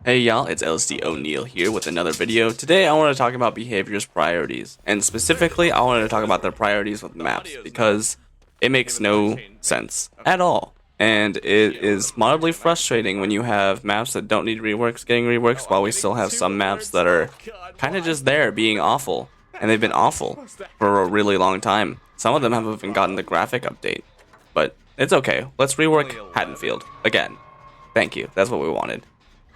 Hey y'all, it's LSD O'Neil here with another video. Today I want to talk about behavior's priorities, and specifically I want to talk about their priorities with maps, because it makes no sense at all. And it is mildly frustrating when you have maps that don't need reworks getting reworks, while we still have some maps that are kind of just there being awful, and they've been awful for a really long time. Some of them haven't even gotten the graphic update, but it's okay. Let's rework Haddonfield again. Thank you, that's what we wanted.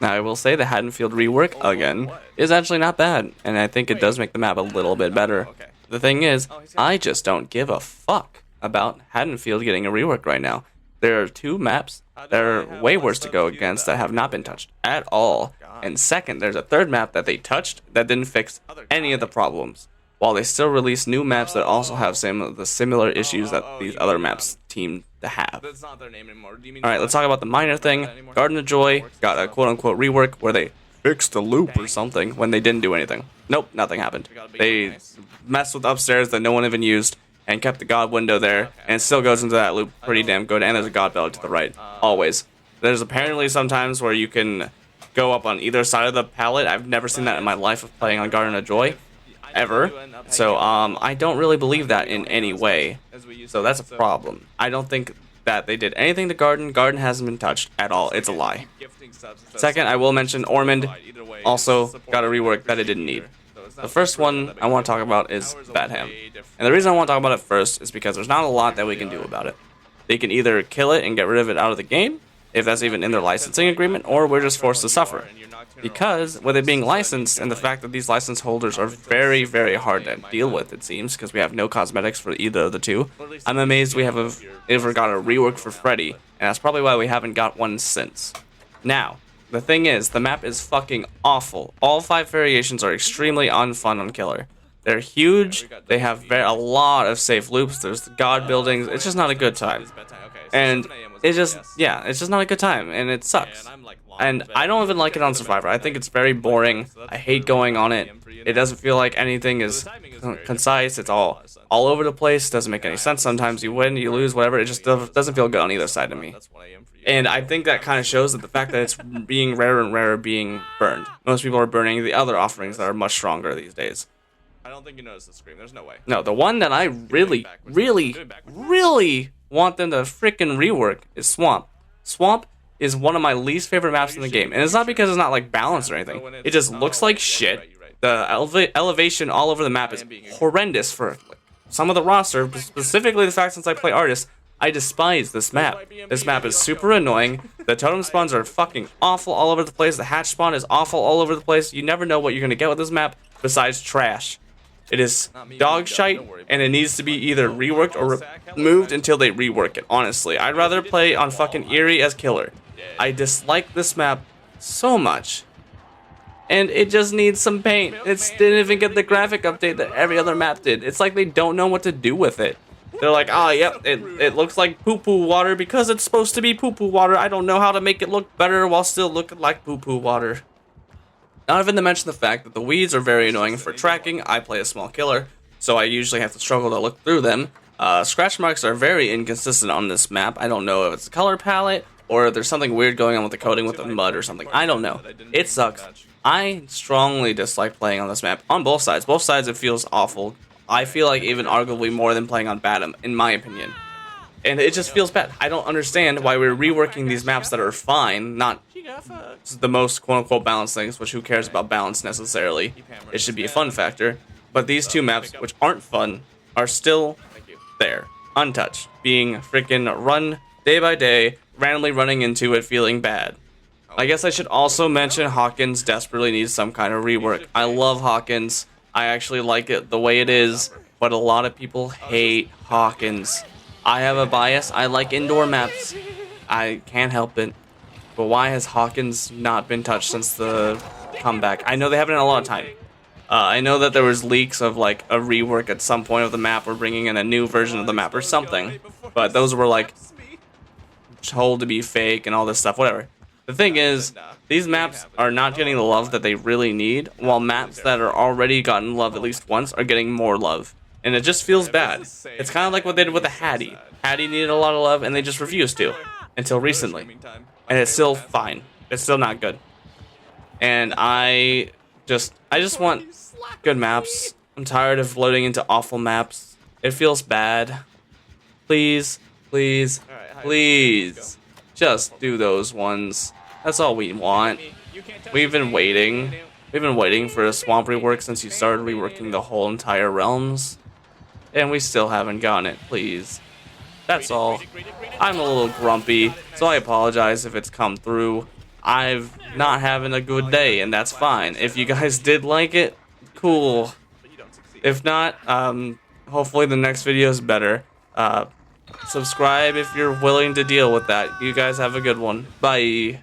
Now, I will say the Haddonfield rework, again, is actually not bad, and I think it does make the map a little bit better. The thing is, I just don't give a fuck about Haddonfield getting a rework right now. There are two maps that are way worse to go against that have not been touched at all. And second, there's a third map that they touched that didn't fix any of the problems, while they still release new maps that also have some of the similar issues that these other maps seem to have. Alright, let's talk about the minor thing. Garden of Joy got a quote-unquote rework where they fixed a loop or something when they didn't do anything. Nope, nothing happened. They messed with upstairs that no one even used and kept the god window there, and it still goes into that loop pretty damn good, and there's a god belly to the right, always. There's apparently sometimes where you can go up on either side of the palette. I've never seen that in my life of playing on Garden of Joy. Ever. So, I don't really believe that in any way. So that's a problem. I don't think that they did anything to Garden. Garden hasn't been touched at all. It's a lie. Second, I will mention Ormond also got a rework that it didn't need. The first one I want to talk about is Batham. And the reason I want to talk about it first is because there's not a lot that we can do about it. They can either kill it and get rid of it out of the game, if that's even in their licensing agreement, or we're just forced to suffer. Because with it being licensed, and the fact that these license holders are very, very hard to deal with, it seems, because we have no cosmetics for either of the two, I'm amazed we have ever got a rework for Freddy, and that's probably why we haven't got one since. Now, the thing is, the map is fucking awful. All 5 variations are extremely unfun on Killer. They're huge, they have a lot of safe loops, there's the god buildings, it's just not a good time. And it's just, yeah, it's just not a good time, and it sucks. And I don't even like it on Survivor. I think it's very boring. I hate going on it. It doesn't feel like anything is concise. It's all over the place. Doesn't make any sense. Sometimes you win, you lose, whatever. It just doesn't feel good on either side to me. And I think that kind of shows that the fact that it's being rarer and rarer being burned. Most people are burning the other offerings that are much stronger these days. I don't think you noticed the scream. There's no way. No, the one that I really want them to freaking rework is Swamp. Swamp is one of my least favorite maps in the game, and it's not because it's not like balanced or anything. It just looks like shit. The elevation all over the map is horrendous for some of the roster, specifically the fact since I play artists, I despise this map. This map is super annoying. The totem spawns are fucking awful all over the place. The hatch spawn is awful all over the place. You never know what you're gonna get with this map besides trash. It is dog shite, and it needs to be either reworked or removed until they rework it, honestly. I'd rather play on fucking Eerie as Killer. I dislike this map so much. And it just needs some paint. It didn't even get the graphic update that every other map did. It's like they don't know what to do with it. They're like, oh, yep, it looks like poo-poo water because it's supposed to be poo-poo water. I don't know how to make it look better while still looking like poo-poo water. Not even to mention the fact that the weeds are very annoying for tracking. I play a small killer, so I usually have to struggle to look through them. Scratch marks are very inconsistent on this map. I don't know if it's a color palette or there's something weird going on with the coating with the mud or something. I don't know. It sucks. I strongly dislike playing on this map on both sides. Both sides it feels awful. I feel like even arguably more than playing on Batham, in my opinion. And it just feels bad. I don't understand why we're reworking these maps that are fine, not the most quote-unquote balanced things, which who cares about balance necessarily. It should be a fun factor. But these two maps, which aren't fun, are still there, untouched, being freaking run day by day, randomly running into it, feeling bad. I guess I should also mention Hawkins desperately needs some kind of rework. I love Hawkins. I actually like it the way it is, but a lot of people hate Hawkins. I have a bias. I like indoor maps. I can't help it. But why has Hawkins not been touched since the comeback? I know they haven't in a long time. I know that there was leaks of like a rework at some point of the map or bringing in a new version of the map or something. But those were like told to be fake and all this stuff, whatever. The thing is, these maps are not getting the love that they really need, while maps that are already gotten love at least once are getting more love. And it just feels bad. It's kind of like what they did with the Hattie. Hattie needed a lot of love and they just refused to. Until recently. And it's still fine. It's still not good. and I just want good maps. I'm tired of loading into awful maps. It feels bad. Please, please, please, just do those ones. That's all we want. We've been waiting. We've been waiting for a swamp rework since you started reworking the whole entire realms, and we still haven't gotten it. Please. That's all. I'm a little grumpy, so I apologize if it's come through. I've not having a good day, and that's fine. If you guys did like it, cool. If not, hopefully the next video is better. Subscribe if you're willing to deal with that. You guys have a good one. Bye.